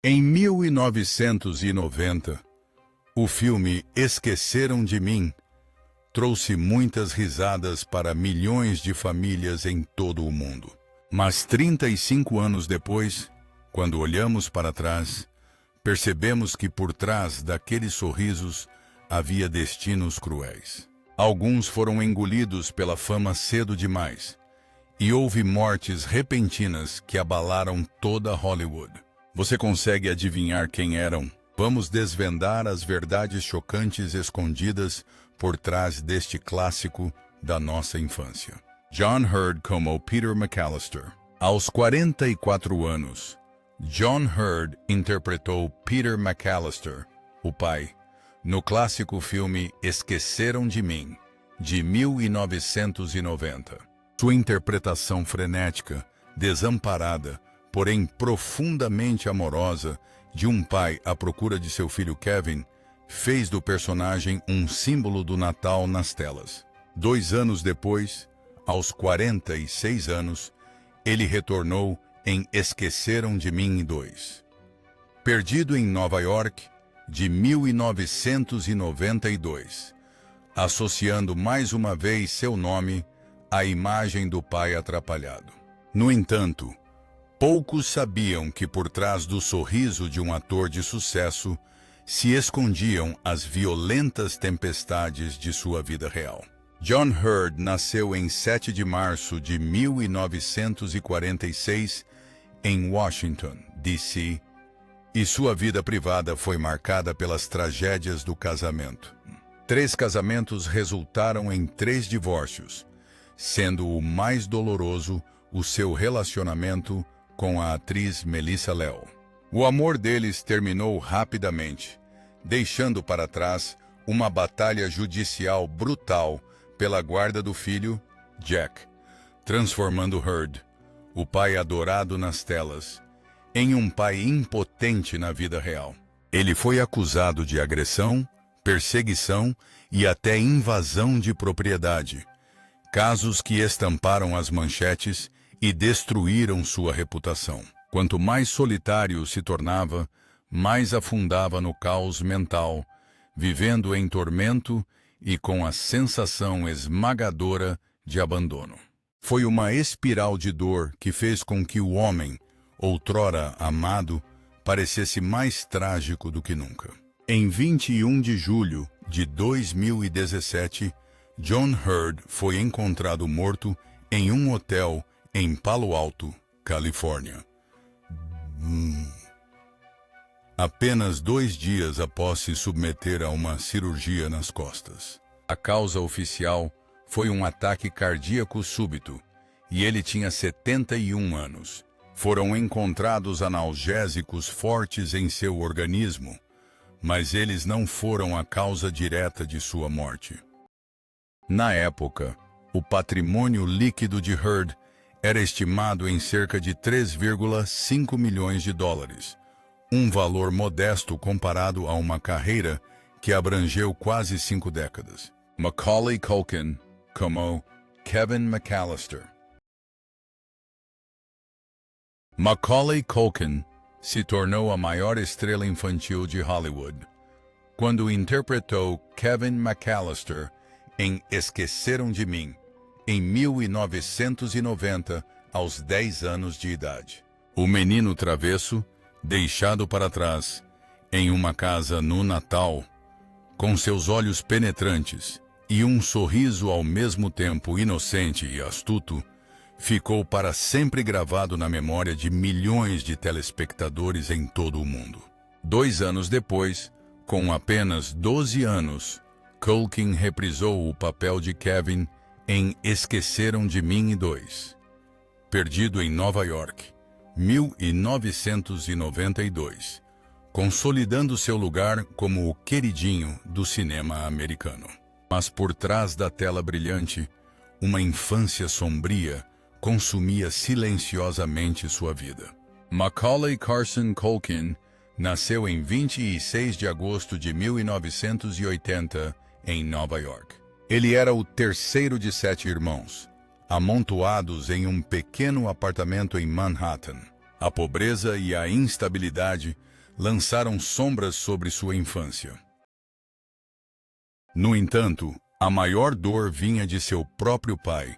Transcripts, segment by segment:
Em 1990, o filme Esqueceram de Mim trouxe muitas risadas para milhões de famílias em todo o mundo. Mas 35 anos depois, quando olhamos para trás, percebemos que por trás daqueles sorrisos havia destinos cruéis. Alguns foram engolidos pela fama cedo demais, e houve mortes repentinas que abalaram toda Hollywood. Você consegue adivinhar quem eram? Vamos desvendar as verdades chocantes escondidas por trás deste clássico da nossa infância. John Hurt como Peter McAllister. Aos 44 anos, John Hurt interpretou Peter McAllister, o pai, no clássico filme Esqueceram de Mim, de 1990. Sua interpretação frenética, desamparada, porém profundamente amorosa, de um pai à procura de seu filho Kevin, fez do personagem um símbolo do Natal nas telas. 2 anos depois, aos 46 anos, ele retornou em Esqueceram de Mim 2. Perdido em Nova York, de 1992, associando mais uma vez seu nome à imagem do pai atrapalhado. No entanto, poucos sabiam que por trás do sorriso de um ator de sucesso se escondiam as violentas tempestades de sua vida real. John Hurt nasceu em 7 de março de 1946 em Washington, D.C., e sua vida privada foi marcada pelas tragédias do casamento. 3 casamentos resultaram em 3 divórcios, sendo o mais doloroso o seu relacionamento com a atriz Melissa Leo. O amor deles terminou rapidamente, deixando para trás uma batalha judicial brutal pela guarda do filho, Jack, transformando Hurt, o pai adorado nas telas, em um pai impotente na vida real. Ele foi acusado de agressão, perseguição e até invasão de propriedade, casos que estamparam as manchetes e destruíram sua reputação. Quanto mais solitário se tornava, mais afundava no caos mental, vivendo em tormento e com a sensação esmagadora de abandono. Foi uma espiral de dor que fez com que o homem, outrora amado, parecesse mais trágico do que nunca. Em 21 de julho de 2017, John Hurt foi encontrado morto em um hotel em Palo Alto, Califórnia. Apenas 2 dias após se submeter a uma cirurgia nas costas. A causa oficial foi um ataque cardíaco súbito, e ele tinha 71 anos. Foram encontrados analgésicos fortes em seu organismo, mas eles não foram a causa direta de sua morte. Na época, o patrimônio líquido de Hurt era estimado em cerca de 3,5 milhões de dólares, um valor modesto comparado a uma carreira que abrangeu quase 5 décadas. Macaulay Culkin como Kevin McAllister. Macaulay Culkin se tornou a maior estrela infantil de Hollywood quando interpretou Kevin McAllister em Esqueceram de Mim, em 1990, aos 10 anos de idade. O menino travesso, deixado para trás, em uma casa no Natal, com seus olhos penetrantes e um sorriso ao mesmo tempo inocente e astuto, ficou para sempre gravado na memória de milhões de telespectadores em todo o mundo. 2 anos depois, com apenas 12 anos, Culkin reprisou o papel de Kevin em Esqueceram de Mim 2. Perdido em Nova York, 1992, consolidando seu lugar como o queridinho do cinema americano. Mas por trás da tela brilhante, uma infância sombria consumia silenciosamente sua vida. Macaulay Carson Culkin nasceu em 26 de agosto de 1980, em Nova York. Ele era o terceiro de 7 irmãos, amontoados em um pequeno apartamento em Manhattan. A pobreza e a instabilidade lançaram sombras sobre sua infância. No entanto, a maior dor vinha de seu próprio pai,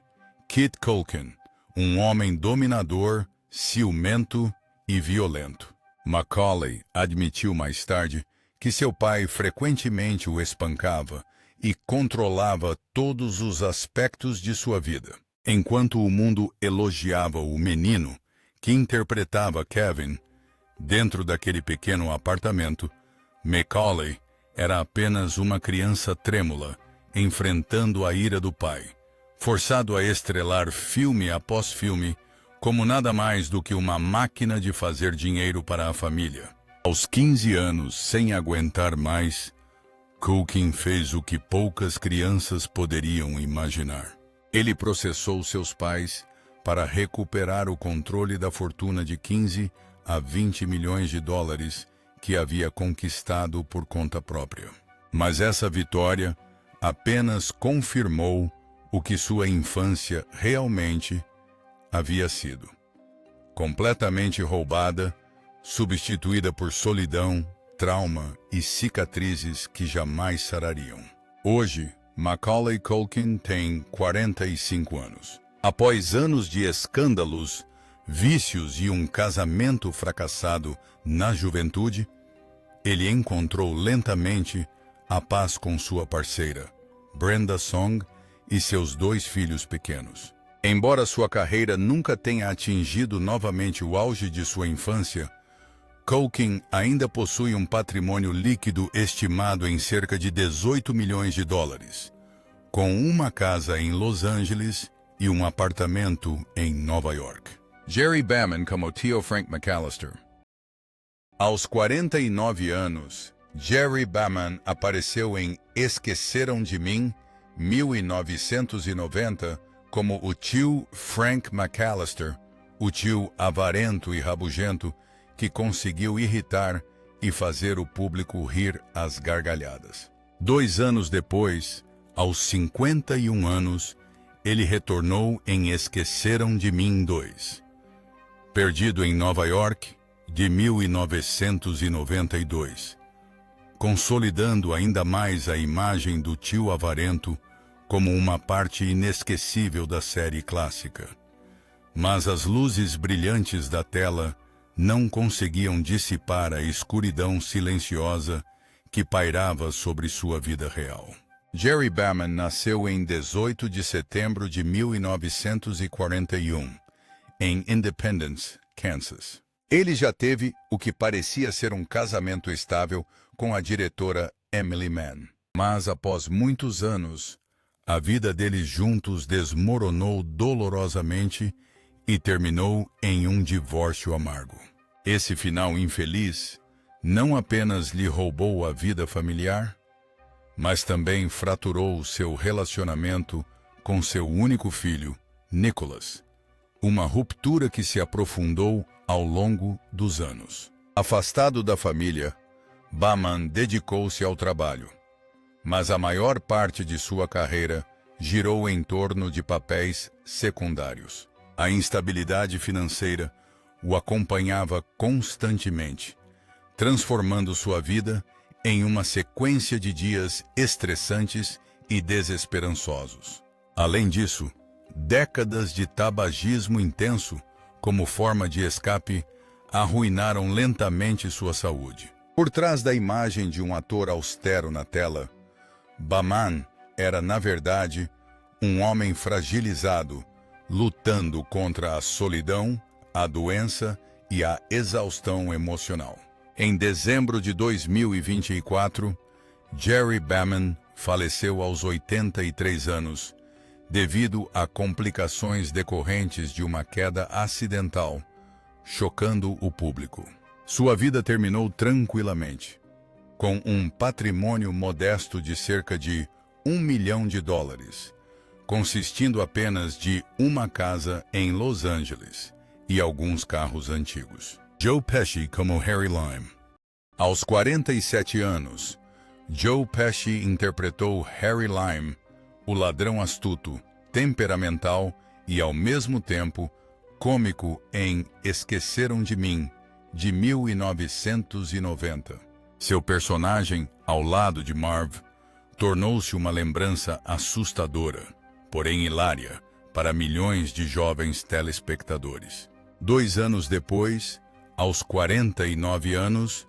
Kit Culkin, um homem dominador, ciumento e violento. Macaulay admitiu mais tarde que seu pai frequentemente o espancava e controlava todos os aspectos de sua vida. Enquanto o mundo elogiava o menino, que interpretava Kevin, dentro daquele pequeno apartamento, Macaulay era apenas uma criança trêmula, enfrentando a ira do pai, forçado a estrelar filme após filme, como nada mais do que uma máquina de fazer dinheiro para a família. Aos 15 anos, sem aguentar mais, Culkin fez o que poucas crianças poderiam imaginar. Ele processou seus pais para recuperar o controle da fortuna de 15 a 20 milhões de dólares que havia conquistado por conta própria. Mas essa vitória apenas confirmou o que sua infância realmente havia sido. Completamente roubada, substituída por solidão, trauma e cicatrizes que jamais sarariam. Hoje, Macaulay Culkin tem 45 anos. Após anos de escândalos, vícios e um casamento fracassado na juventude, ele encontrou lentamente a paz com sua parceira, Brenda Song, e seus 2 filhos pequenos. Embora sua carreira nunca tenha atingido novamente o auge de sua infância, Culkin ainda possui um patrimônio líquido estimado em cerca de 18 milhões de dólares, com uma casa em Los Angeles e um apartamento em Nova York. Jerry Baman como tio Frank McAllister. Aos 49 anos, Jerry Baman apareceu em Esqueceram de Mim, 1990, como o tio Frank McAllister, o tio avarento e rabugento que conseguiu irritar e fazer o público rir às gargalhadas. 2 anos depois, aos 51 anos, ele retornou em Esqueceram de Mim 2. Perdido em Nova York, de 1992, consolidando ainda mais a imagem do tio avarento como uma parte inesquecível da série clássica. Mas as luzes brilhantes da tela não conseguiam dissipar a escuridão silenciosa que pairava sobre sua vida real. Jerry Baman nasceu em 18 de setembro de 1941, em Independence, Kansas. Ele já teve o que parecia ser um casamento estável com a diretora Emily Mann. Mas após muitos anos, a vida deles juntos desmoronou dolorosamente e terminou em um divórcio amargo. Esse final infeliz não apenas lhe roubou a vida familiar, mas também fraturou seu relacionamento com seu único filho, Nicholas, uma ruptura que se aprofundou ao longo dos anos. Afastado da família, Baman dedicou-se ao trabalho, mas a maior parte de sua carreira girou em torno de papéis secundários. A instabilidade financeira o acompanhava constantemente, transformando sua vida em uma sequência de dias estressantes e desesperançosos. Além disso, décadas de tabagismo intenso como forma de escape arruinaram lentamente sua saúde. Por trás da imagem de um ator austero na tela, Baman era, na verdade, um homem fragilizado, lutando contra a solidão, a doença e a exaustão emocional. Em dezembro de 2024, Jerry Baman faleceu aos 83 anos, devido a complicações decorrentes de uma queda acidental, chocando o público. Sua vida terminou tranquilamente, com um patrimônio modesto de cerca de $1 milhão, consistindo apenas de uma casa em Los Angeles e alguns carros antigos. Joe Pesci como Harry Lime. Aos 47 anos, Joe Pesci interpretou Harry Lime, o ladrão astuto, temperamental e, ao mesmo tempo, cômico em Esqueceram de Mim, de 1990. Seu personagem, ao lado de Marv, tornou-se uma lembrança assustadora, porém hilária, para milhões de jovens telespectadores. 2 anos depois, aos 49 anos,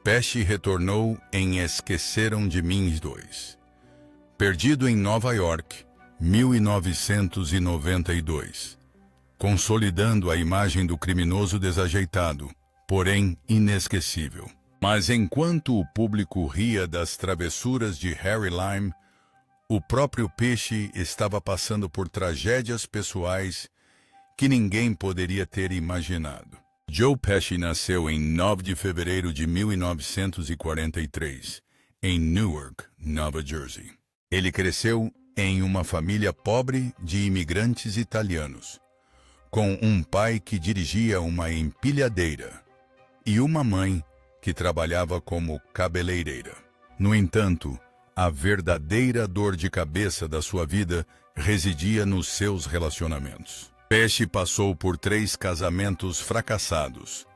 Pesci retornou em Esqueceram de Mim 2. Perdido em Nova York, 1992, consolidando a imagem do criminoso desajeitado, porém inesquecível. Mas enquanto o público ria das travessuras de Harry Lime, o próprio Pesci estava passando por tragédias pessoais que ninguém poderia ter imaginado. Joe Pesci nasceu em 9 de fevereiro de 1943, em Newark, Nova Jersey. Ele cresceu em uma família pobre de imigrantes italianos, com um pai que dirigia uma empilhadeira e uma mãe que trabalhava como cabeleireira. No entanto, a verdadeira dor de cabeça da sua vida residia nos seus relacionamentos. Pesci passou por 3 casamentos fracassados,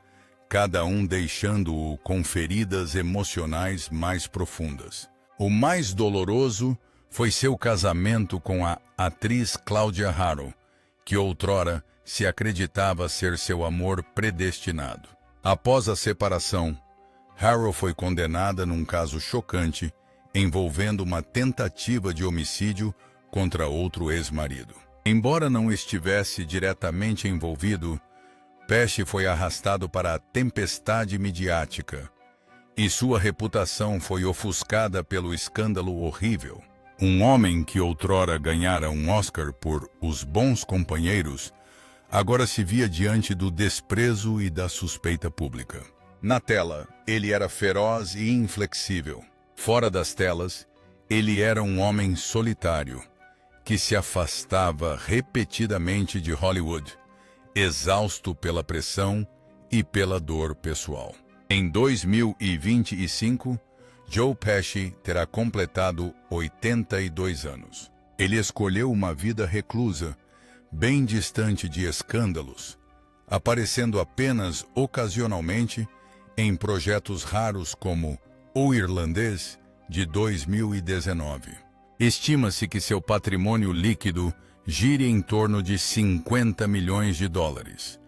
cada um deixando-o com feridas emocionais mais profundas. O mais doloroso foi seu casamento com a atriz Claudia Harrow, que outrora se acreditava ser seu amor predestinado. Após a separação, Harrow foi condenada num caso chocante envolvendo uma tentativa de homicídio contra outro ex-marido. Embora não estivesse diretamente envolvido, Pesci foi arrastado para a tempestade midiática e sua reputação foi ofuscada pelo escândalo horrível. Um homem que outrora ganhara um Oscar por Os Bons Companheiros, agora se via diante do desprezo e da suspeita pública. Na tela, ele era feroz e inflexível. Fora das telas, ele era um homem solitário, que se afastava repetidamente de Hollywood, exausto pela pressão e pela dor pessoal. Em 2025, Joe Pesci terá completado 82 anos. Ele escolheu uma vida reclusa, bem distante de escândalos, aparecendo apenas ocasionalmente em projetos raros como O Irlandês, de 2019. Estima-se que seu patrimônio líquido gire em torno de 50 milhões de dólares,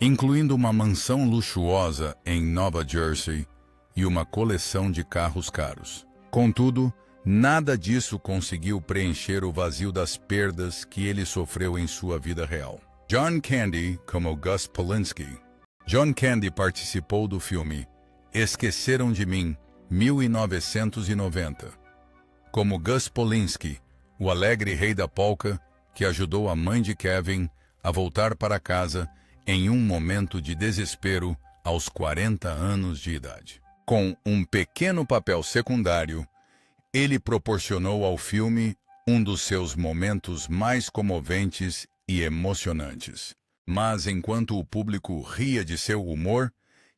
incluindo uma mansão luxuosa em Nova Jersey e uma coleção de carros caros. Contudo, nada disso conseguiu preencher o vazio das perdas que ele sofreu em sua vida real. John Candy, como Gus Polinski. John Candy participou do filme Esqueceram de Mim, 1990. Como Gus Polinski, o alegre rei da polca que ajudou a mãe de Kevin a voltar para casa em um momento de desespero aos 40 anos de idade. Com um pequeno papel secundário, ele proporcionou ao filme um dos seus momentos mais comoventes e emocionantes. Mas enquanto o público ria de seu humor,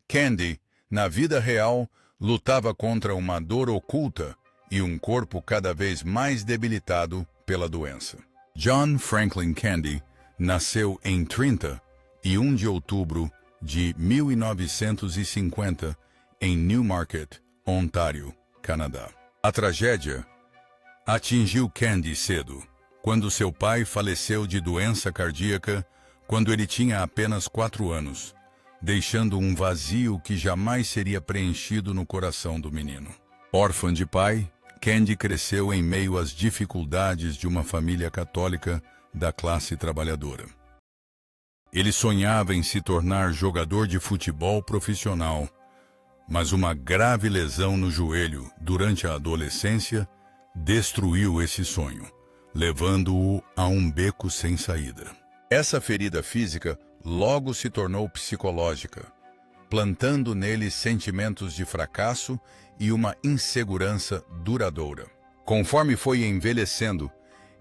Candy, na vida real, lutava contra uma dor oculta e um corpo cada vez mais debilitado pela doença. John Franklin Candy nasceu em 31 de outubro de 1950 em Newmarket, Ontário, Canadá. A tragédia atingiu Candy cedo, quando seu pai faleceu de doença cardíaca quando ele tinha apenas 4 anos, deixando um vazio que jamais seria preenchido no coração do menino. Órfã de pai, Candy cresceu em meio às dificuldades de uma família católica da classe trabalhadora. Ele sonhava em se tornar jogador de futebol profissional, mas uma grave lesão no joelho durante a adolescência destruiu esse sonho, levando-o a um beco sem saída. Essa ferida física logo se tornou psicológica, plantando nele sentimentos de fracasso e uma insegurança duradoura. Conforme foi envelhecendo,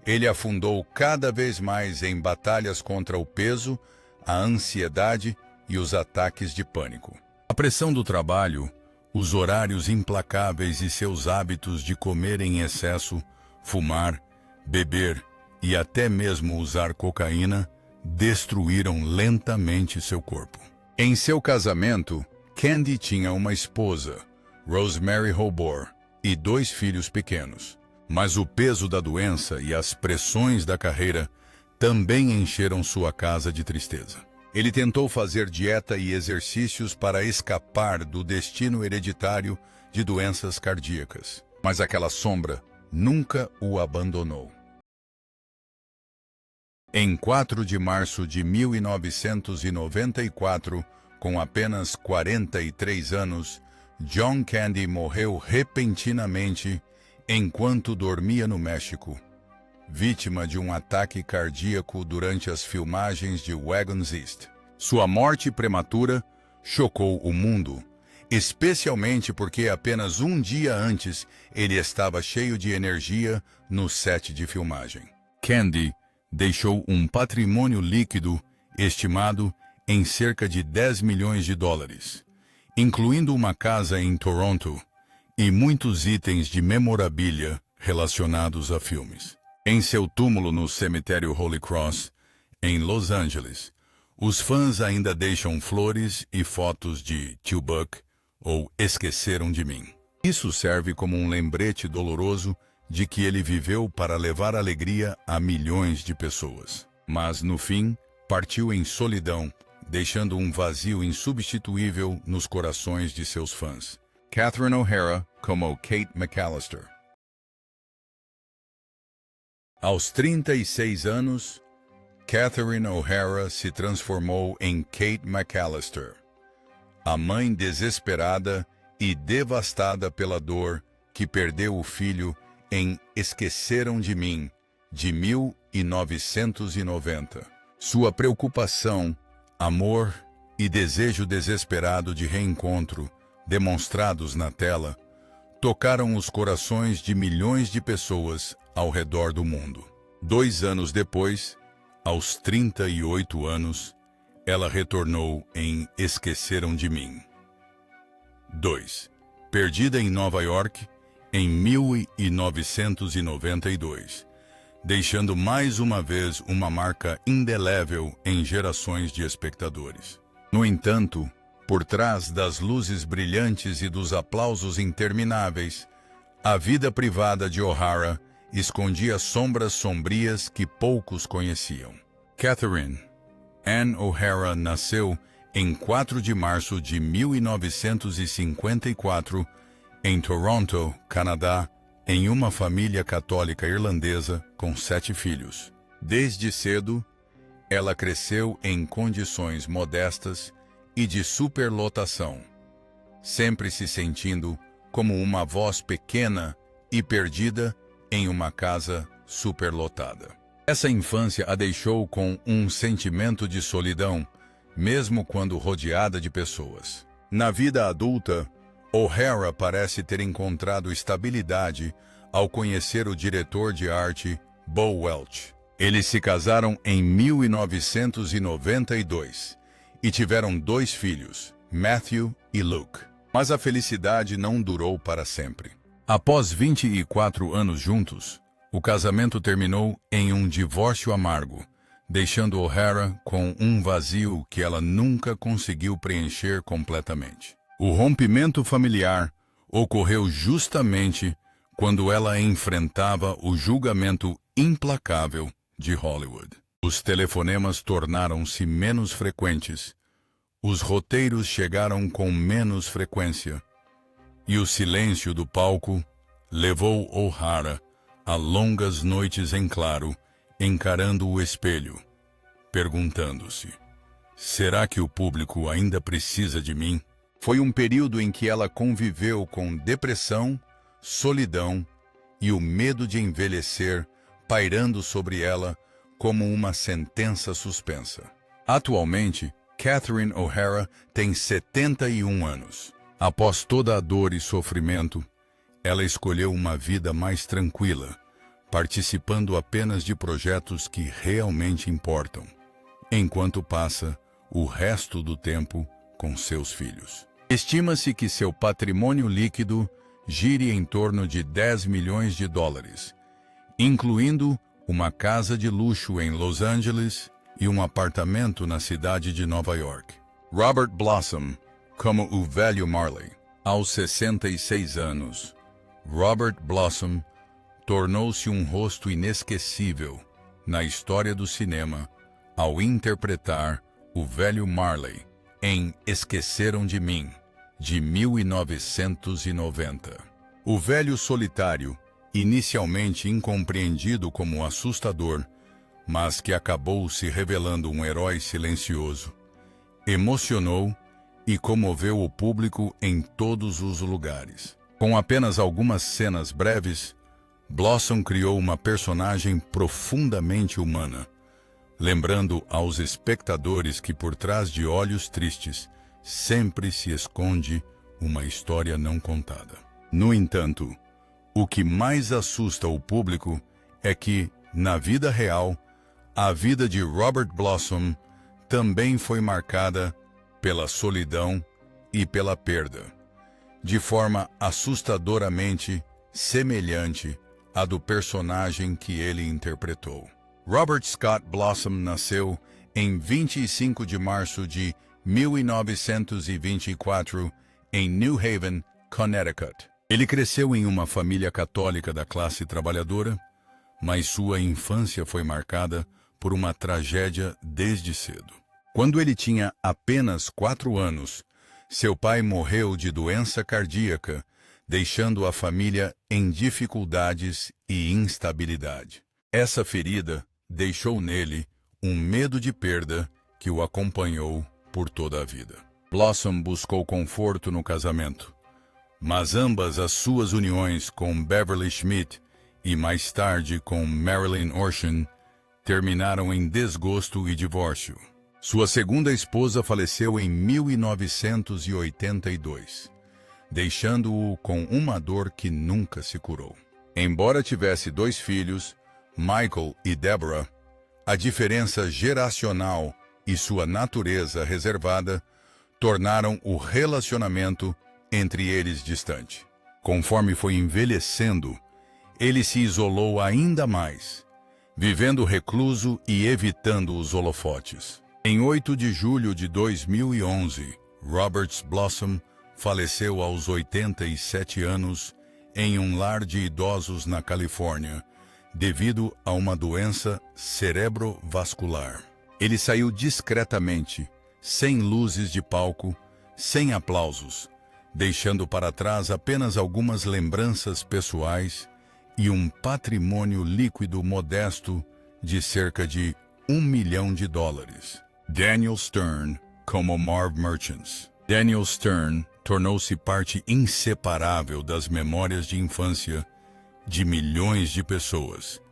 ele afundou cada vez mais em batalhas contra o peso, a ansiedade e os ataques de pânico. A pressão do trabalho, os horários implacáveis e seus hábitos de comer em excesso, fumar, beber e até mesmo usar cocaína destruíram lentamente seu corpo. Em seu casamento, Candy tinha uma esposa, Rosemary Hobor, e 2 filhos pequenos. Mas o peso da doença e as pressões da carreira também encheram sua casa de tristeza. Ele tentou fazer dieta e exercícios para escapar do destino hereditário de doenças cardíacas. Mas aquela sombra nunca o abandonou. Em 4 de março de 1994, com apenas 43 anos, John Candy morreu repentinamente enquanto dormia no México, vítima de um ataque cardíaco durante as filmagens de Wagons East. Sua morte prematura chocou o mundo, especialmente porque apenas um dia antes ele estava cheio de energia no set de filmagem. Candy deixou um patrimônio líquido estimado em cerca de 10 milhões de dólares, incluindo uma casa em Toronto e muitos itens de memorabilia relacionados a filmes. Em seu túmulo no cemitério Holy Cross, em Los Angeles, os fãs ainda deixam flores e fotos de Tio Buck ou Esqueceram de Mim. Isso serve como um lembrete doloroso de que ele viveu para levar alegria a milhões de pessoas. Mas, no fim, partiu em solidão, deixando um vazio insubstituível nos corações de seus fãs. Catherine O'Hara como Kate McAllister. Aos 36 anos, Catherine O'Hara se transformou em Kate McAllister, a mãe desesperada e devastada pela dor que perdeu o filho em Esqueceram de Mim, de 1990. Sua preocupação, amor e desejo desesperado de reencontro, demonstrados na tela, tocaram os corações de milhões de pessoas ao redor do mundo. 2 anos depois, aos 38 anos, ela retornou em Esqueceram de Mim. 2. Perdida em Nova York, em 1992, deixando mais uma vez uma marca indelével em gerações de espectadores. No entanto, por trás das luzes brilhantes e dos aplausos intermináveis, a vida privada de O'Hara escondia sombras sombrias que poucos conheciam. Catherine Ann O'Hara nasceu em 4 de março de 1954, em Toronto, Canadá, em uma família católica irlandesa com 7 filhos. Desde cedo, ela cresceu em condições modestas e de superlotação, sempre se sentindo como uma voz pequena e perdida em uma casa superlotada. Essa infância a deixou com um sentimento de solidão, mesmo quando rodeada de pessoas. Na vida adulta, O'Hara parece ter encontrado estabilidade ao conhecer o diretor de arte Bo Welch. Eles se casaram em 1992 e tiveram 2 filhos, Matthew e Luke. Mas a felicidade não durou para sempre. Após 24 anos juntos, o casamento terminou em um divórcio amargo, deixando O'Hara com um vazio que ela nunca conseguiu preencher completamente. O rompimento familiar ocorreu justamente quando ela enfrentava o julgamento implacável de Hollywood. Os telefonemas tornaram-se menos frequentes, os roteiros chegaram com menos frequência, e o silêncio do palco levou O'Hara a longas noites em claro, encarando o espelho, perguntando-se: será que o público ainda precisa de mim? Foi um período em que ela conviveu com depressão, solidão e o medo de envelhecer pairando sobre ela como uma sentença suspensa. Atualmente, Catherine O'Hara tem 71 anos. Após toda a dor e sofrimento, ela escolheu uma vida mais tranquila, participando apenas de projetos que realmente importam, enquanto passa o resto do tempo com seus filhos. Estima-se que seu patrimônio líquido gire em torno de 10 milhões de dólares, incluindo uma casa de luxo em Los Angeles e um apartamento na cidade de Nova York. Robert Blossom, como o velho Marley. Aos 66 anos, Robert Blossom tornou-se um rosto inesquecível na história do cinema ao interpretar o velho Marley em Esqueceram de Mim, de 1990. O velho solitário, inicialmente incompreendido como assustador, mas que acabou se revelando um herói silencioso, emocionou e comoveu o público em todos os lugares. Com apenas algumas cenas breves, Blossom criou uma personagem profundamente humana, lembrando aos espectadores que por trás de olhos tristes sempre se esconde uma história não contada. No entanto, o que mais assusta o público é que, na vida real, a vida de Robert Blossom também foi marcada pela solidão e pela perda, de forma assustadoramente semelhante à do personagem que ele interpretou. Robert Scott Blossom nasceu em 25 de março de 1924 em New Haven, Connecticut. Ele cresceu em uma família católica da classe trabalhadora, mas sua infância foi marcada por uma tragédia desde cedo. Quando ele tinha apenas 4 anos, seu pai morreu de doença cardíaca, deixando a família em dificuldades e instabilidade. Essa ferida deixou nele um medo de perda que o acompanhou por toda a vida. Blossom buscou conforto no casamento, mas ambas as suas uniões com Beverly Schmidt e mais tarde com Marilyn Ocean terminaram em desgosto e divórcio. Sua segunda esposa faleceu em 1982, deixando-o com uma dor que nunca se curou. Embora tivesse 2 filhos, Michael e Deborah, a diferença geracional e sua natureza reservada tornaram o relacionamento entre eles distante. Conforme foi envelhecendo, ele se isolou ainda mais, vivendo recluso e evitando os holofotes. Em 8 de julho de 2011, Robert Blossom faleceu aos 87 anos em um lar de idosos na Califórnia, devido a uma doença cerebrovascular. Ele saiu discretamente, sem luzes de palco, sem aplausos, deixando para trás apenas algumas lembranças pessoais e um patrimônio líquido modesto de cerca de $1 milhão. Daniel Stern, como Marv Merchants. Daniel Stern tornou-se parte inseparável das memórias de infância de milhões de pessoas,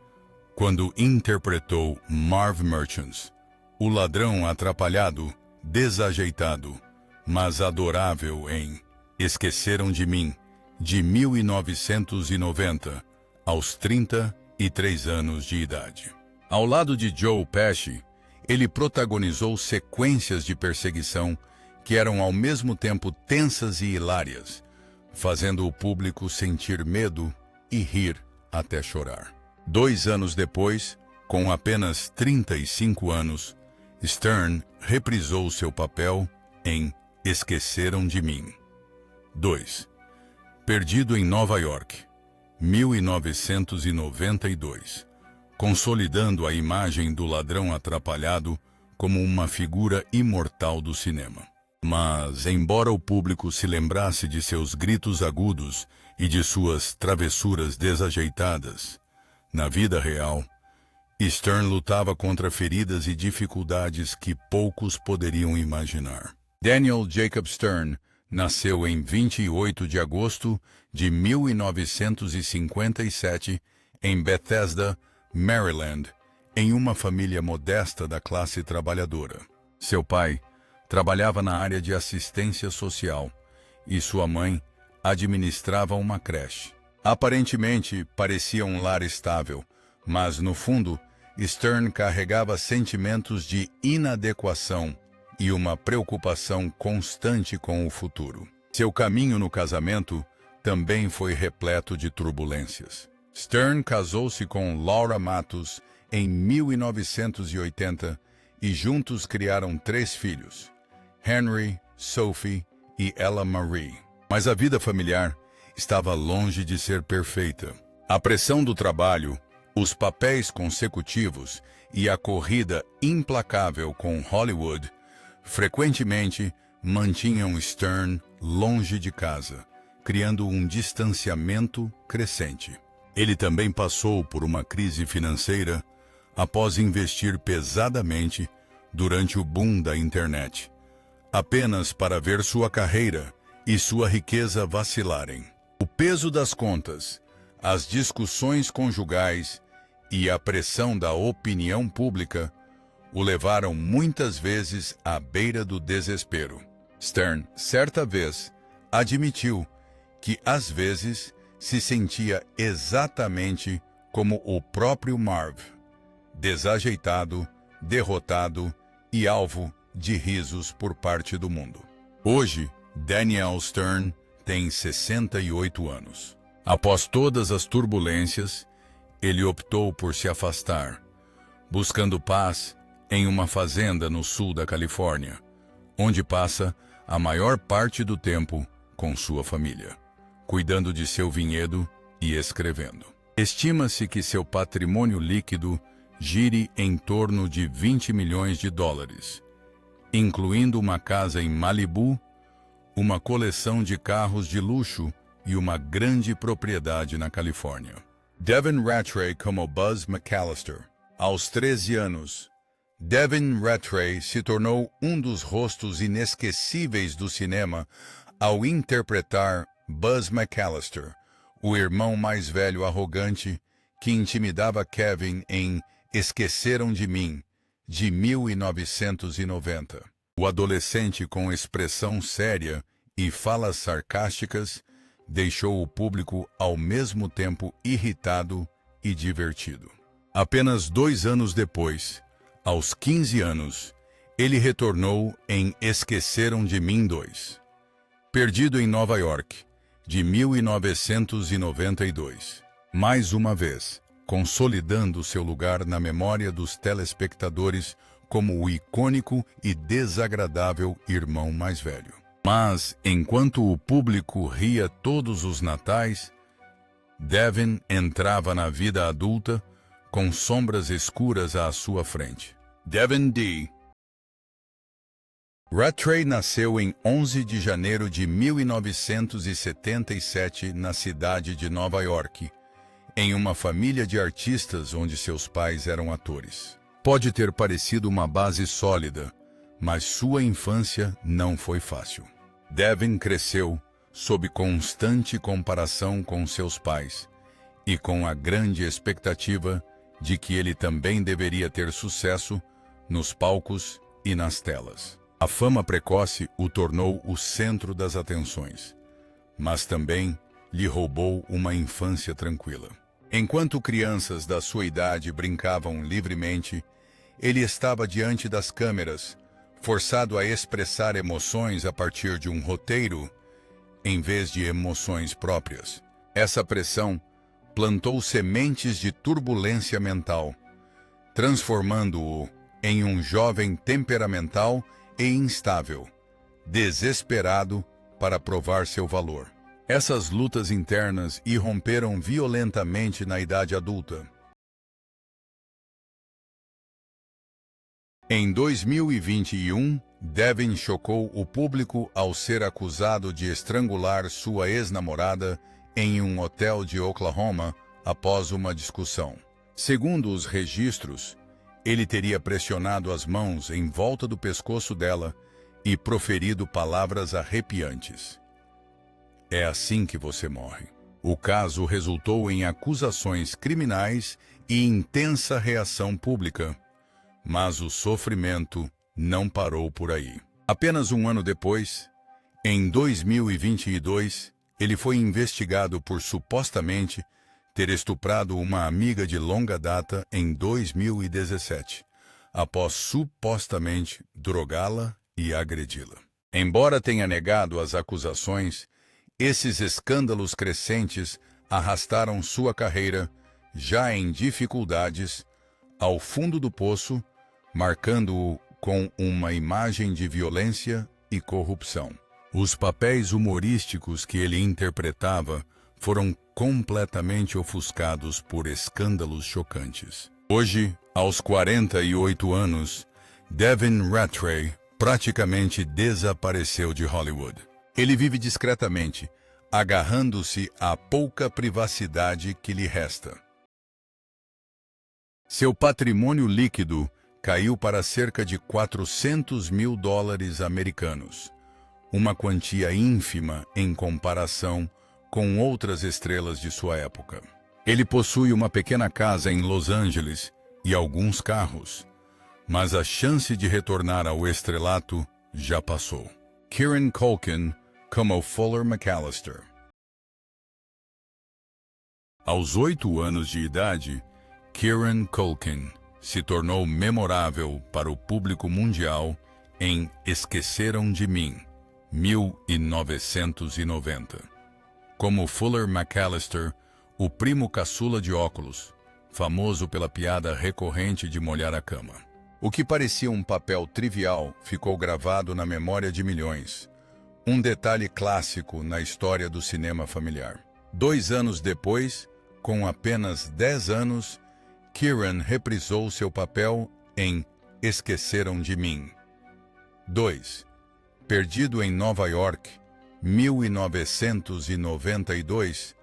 quando interpretou Marv Merchants, o ladrão atrapalhado, desajeitado, mas adorável em Esqueceram de Mim, de 1990, aos 33 anos de idade. Ao lado de Joe Pesci, ele protagonizou sequências de perseguição que eram ao mesmo tempo tensas e hilárias, fazendo o público sentir medo e rir até chorar. 2 anos depois, com apenas 35 anos, Stern reprisou seu papel em Esqueceram de Mim. 2. Perdido em Nova York, 1992, consolidando a imagem do ladrão atrapalhado como uma figura imortal do cinema. Mas, embora o público se lembrasse de seus gritos agudos e de suas travessuras desajeitadas, na vida real, Stern lutava contra feridas e dificuldades que poucos poderiam imaginar. Daniel Jacob Stern nasceu em 28 de agosto de 1957 em Bethesda, Maryland, em uma família modesta da classe trabalhadora. Seu pai trabalhava na área de assistência social e sua mãe administrava uma creche. Aparentemente, parecia um lar estável, mas, no fundo, Stern carregava sentimentos de inadequação e uma preocupação constante com o futuro. Seu caminho no casamento também foi repleto de turbulências. Stern casou-se com Laura Matos em 1980 e juntos criaram 3 filhos: Henry, Sophie e Ella Marie. Mas a vida familiar estava longe de ser perfeita. A pressão do trabalho, os papéis consecutivos e a corrida implacável com Hollywood frequentemente mantinham Stern longe de casa, criando um distanciamento crescente. Ele também passou por uma crise financeira após investir pesadamente durante o boom da internet, apenas para ver sua carreira e sua riqueza vacilarem. O peso das contas, as discussões conjugais e a pressão da opinião pública o levaram muitas vezes à beira do desespero. Stern, certa vez, admitiu que às vezes se sentia exatamente como o próprio Marv, desajeitado, derrotado e alvo de risos por parte do mundo. Hoje, Daniel Stern tem 68 anos. Após todas as turbulências, ele optou por se afastar, buscando paz em uma fazenda no sul da Califórnia, onde passa a maior parte do tempo com sua família, cuidando de seu vinhedo e escrevendo. Estima-se que seu patrimônio líquido gire em torno de 20 milhões de dólares, incluindo uma casa em Malibu, uma coleção de carros de luxo e uma grande propriedade na Califórnia. Devin Rattray como Buzz McAllister. Aos 13 anos, Devin Rattray se tornou um dos rostos inesquecíveis do cinema ao interpretar Buzz McAllister, o irmão mais velho arrogante que intimidava Kevin em Esqueceram de Mim, de 1990. O adolescente com expressão séria e falas sarcásticas deixou o público ao mesmo tempo irritado e divertido. Apenas 2 anos depois, aos 15 anos, ele retornou em Esqueceram de Mim 2. Perdido em Nova York, de 1992. Mais uma vez, consolidando seu lugar na memória dos telespectadores como o icônico e desagradável irmão mais velho. Mas, enquanto o público ria todos os natais, Devin entrava na vida adulta com sombras escuras à sua frente. Devin D. Rattray nasceu em 11 de janeiro de 1977 na cidade de Nova York, em uma família de artistas onde seus pais eram atores. Pode ter parecido uma base sólida, mas sua infância não foi fácil. Devin cresceu sob constante comparação com seus pais e com a grande expectativa de que ele também deveria ter sucesso nos palcos e nas telas. A fama precoce o tornou o centro das atenções, mas também lhe roubou uma infância tranquila. Enquanto crianças da sua idade brincavam livremente, ele estava diante das câmeras, forçado a expressar emoções a partir de um roteiro, em vez de emoções próprias. Essa pressão plantou sementes de turbulência mental, transformando-o em um jovem temperamental e instável, desesperado para provar seu valor. Essas lutas internas irromperam violentamente na idade adulta. Em 2021, Devin chocou o público ao ser acusado de estrangular sua ex-namorada em um hotel de Oklahoma após uma discussão. Segundo os registros, ele teria pressionado as mãos em volta do pescoço dela e proferido palavras arrepiantes. É assim que você morre. O caso resultou em acusações criminais e intensa reação pública, mas o sofrimento não parou por aí. Apenas um ano depois, em 2022, ele foi investigado por supostamente ter estuprado uma amiga de longa data em 2017, após supostamente drogá-la e agredi-la. Embora tenha negado as acusações, esses escândalos crescentes arrastaram sua carreira, já em dificuldades, ao fundo do poço, marcando-o com uma imagem de violência e corrupção. Os papéis humorísticos que ele interpretava foram completamente ofuscados por escândalos chocantes. Hoje, aos 48 anos, Devin Rattray praticamente desapareceu de Hollywood. Ele vive discretamente, agarrando-se à pouca privacidade que lhe resta. Seu patrimônio líquido caiu para cerca de 400 mil dólares americanos, uma quantia ínfima em comparação com outras estrelas de sua época. Ele possui uma pequena casa em Los Angeles e alguns carros, mas a chance de retornar ao estrelato já passou. Kieran Culkin como Fuller McAllister. Aos 8 anos de idade, Kieran Culkin se tornou memorável para o público mundial em Esqueceram de Mim, 1990. Como Fuller McAllister, o primo caçula de óculos, famoso pela piada recorrente de molhar a cama. O que parecia um papel trivial ficou gravado na memória de milhões, um detalhe clássico na história do cinema familiar. 2 anos depois, com apenas 10 anos, Kieran reprisou seu papel em Esqueceram de Mim. 2. Perdido em Nova York, 1992,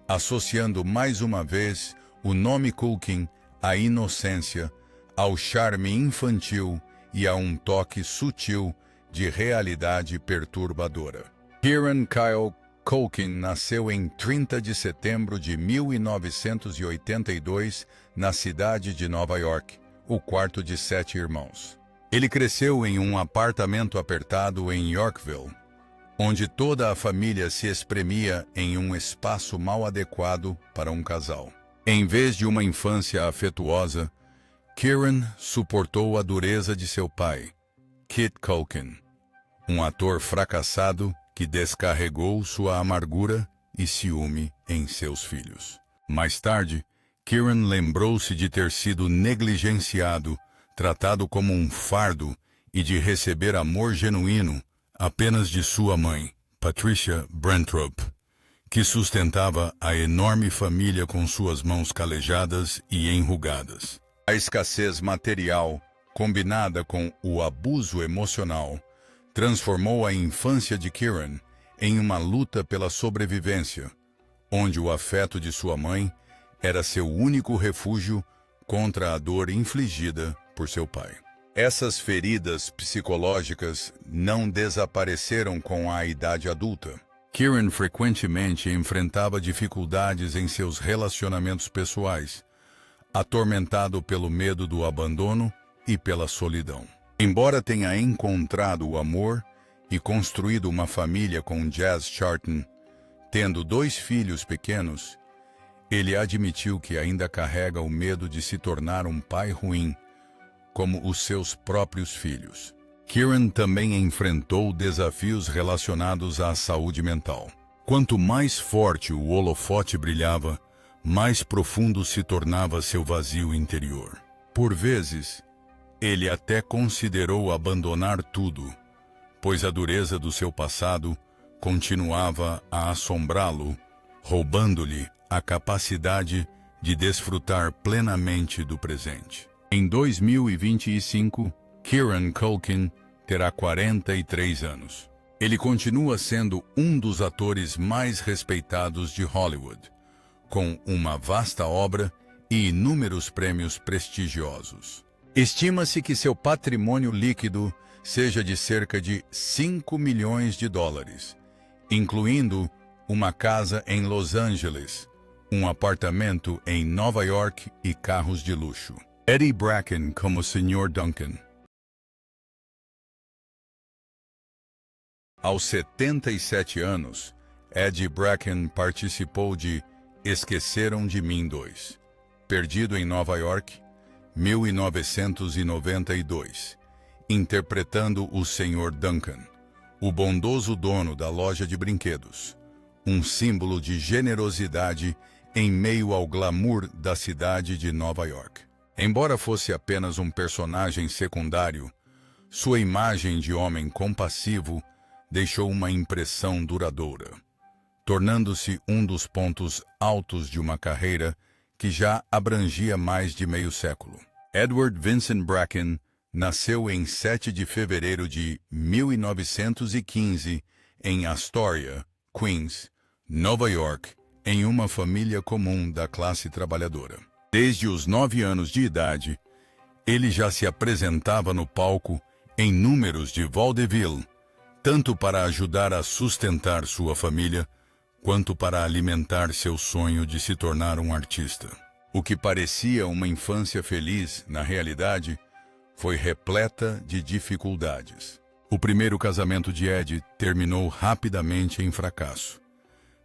associando mais uma vez o nome Culkin à inocência, ao charme infantil e a um toque sutil de realidade perturbadora. Kieran Kyle Culkin nasceu em 30 de setembro de 1982 na cidade de Nova York, o quarto de 7 irmãos. Ele cresceu em um apartamento apertado em Yorkville, onde toda a família se espremia em um espaço mal adequado para um casal. Em vez de uma infância afetuosa, Kieran suportou a dureza de seu pai, Kit Culkin, um ator fracassado que descarregou sua amargura e ciúme em seus filhos. Mais tarde, Kieran lembrou-se de ter sido negligenciado, tratado como um fardo e de receber amor genuíno apenas de sua mãe, Patricia Brenthrop, que sustentava a enorme família com suas mãos calejadas e enrugadas. A escassez material, combinada com o abuso emocional, transformou a infância de Kieran em uma luta pela sobrevivência, onde o afeto de sua mãe era seu único refúgio contra a dor infligida por seu pai. Essas feridas psicológicas não desapareceram com a idade adulta. Kieran frequentemente enfrentava dificuldades em seus relacionamentos pessoais, atormentado pelo medo do abandono e pela solidão. Embora tenha encontrado o amor e construído uma família com Jazz Charlton, tendo 2 filhos pequenos, ele admitiu que ainda carrega o medo de se tornar um pai ruim, como os seus próprios filhos. Kieran também enfrentou desafios relacionados à saúde mental. Quanto mais forte o holofote brilhava, mais profundo se tornava seu vazio interior. Por vezes, ele até considerou abandonar tudo, pois a dureza do seu passado continuava a assombrá-lo, roubando-lhe a capacidade de desfrutar plenamente do presente. Em 2025, Kieran Culkin terá 43 anos. Ele continua sendo um dos atores mais respeitados de Hollywood, com uma vasta obra e inúmeros prêmios prestigiosos. Estima-se que seu patrimônio líquido seja de cerca de 5 milhões de dólares, incluindo uma casa em Los Angeles, um apartamento em Nova York e carros de luxo. Eddie Bracken como Sr. Duncan. Aos 77 anos, Eddie Bracken participou de Esqueceram de Mim 2, Perdido em Nova York, 1992, interpretando o Sr. Duncan, o bondoso dono da loja de brinquedos, um símbolo de generosidade em meio ao glamour da cidade de Nova York. Embora fosse apenas um personagem secundário, Sua imagem de homem compassivo deixou uma impressão duradoura, tornando-se um dos pontos altos de uma carreira que já abrangia mais de meio século. Edward Vincent Bracken nasceu em 7 de fevereiro de 1915 em Astoria, Queens, Nova York, em uma família comum da classe trabalhadora. Desde os 9 anos de idade, ele já se apresentava no palco em números de vaudeville, tanto para ajudar a sustentar sua família, quanto para alimentar seu sonho de se tornar um artista. O que parecia uma infância feliz, na realidade, foi repleta de dificuldades. O primeiro casamento de Ed terminou rapidamente em fracasso,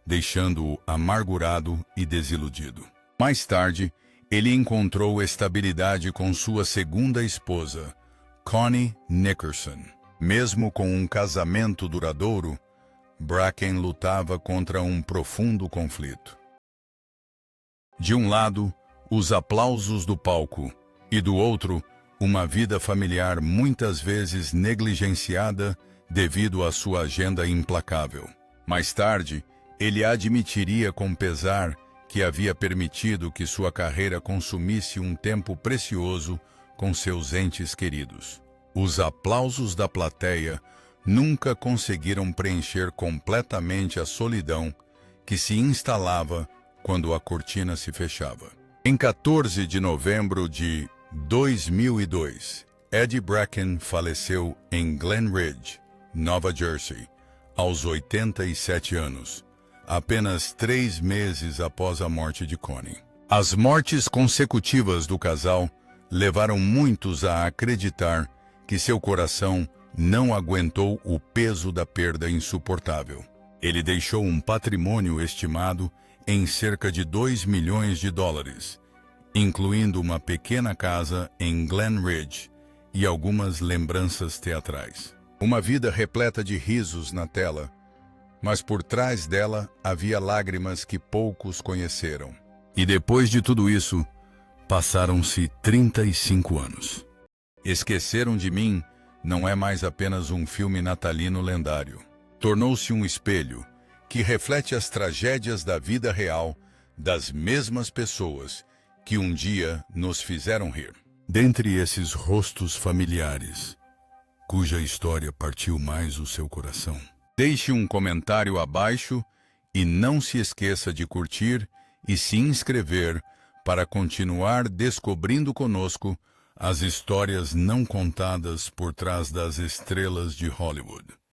deixando-o amargurado e desiludido. Mais tarde, ele encontrou estabilidade com sua segunda esposa, Connie Nickerson. Mesmo com um casamento duradouro, Bracken lutava contra um profundo conflito. De um lado, os aplausos do palco, e do outro, uma vida familiar muitas vezes negligenciada devido à sua agenda implacável. Mais tarde, ele admitiria com pesar que havia permitido que sua carreira consumisse um tempo precioso com seus entes queridos. Os aplausos da plateia nunca conseguiram preencher completamente a solidão que se instalava quando a cortina se fechava. Em 14 de novembro de 2002, Ed Bracken faleceu em Glen Ridge, Nova Jersey, aos 87 anos, apenas 3 meses após a morte de Connie. As mortes consecutivas do casal levaram muitos a acreditar que seu coração não aguentou o peso da perda insuportável. Ele deixou um patrimônio estimado em cerca de $2 milhões, incluindo uma pequena casa em Glen Ridge e algumas lembranças teatrais. Uma vida repleta de risos na tela, mas por trás dela havia lágrimas que poucos conheceram. E depois de tudo isso, passaram-se 35 anos. Esqueceram de Mim não é mais apenas um filme natalino lendário. Tornou-se um espelho que reflete as tragédias da vida real das mesmas pessoas que um dia nos fizeram rir. Dentre esses rostos familiares, cuja história partiu mais o seu coração, deixe um comentário abaixo e não se esqueça de curtir e se inscrever para continuar descobrindo conosco as histórias não contadas por trás das estrelas de Hollywood.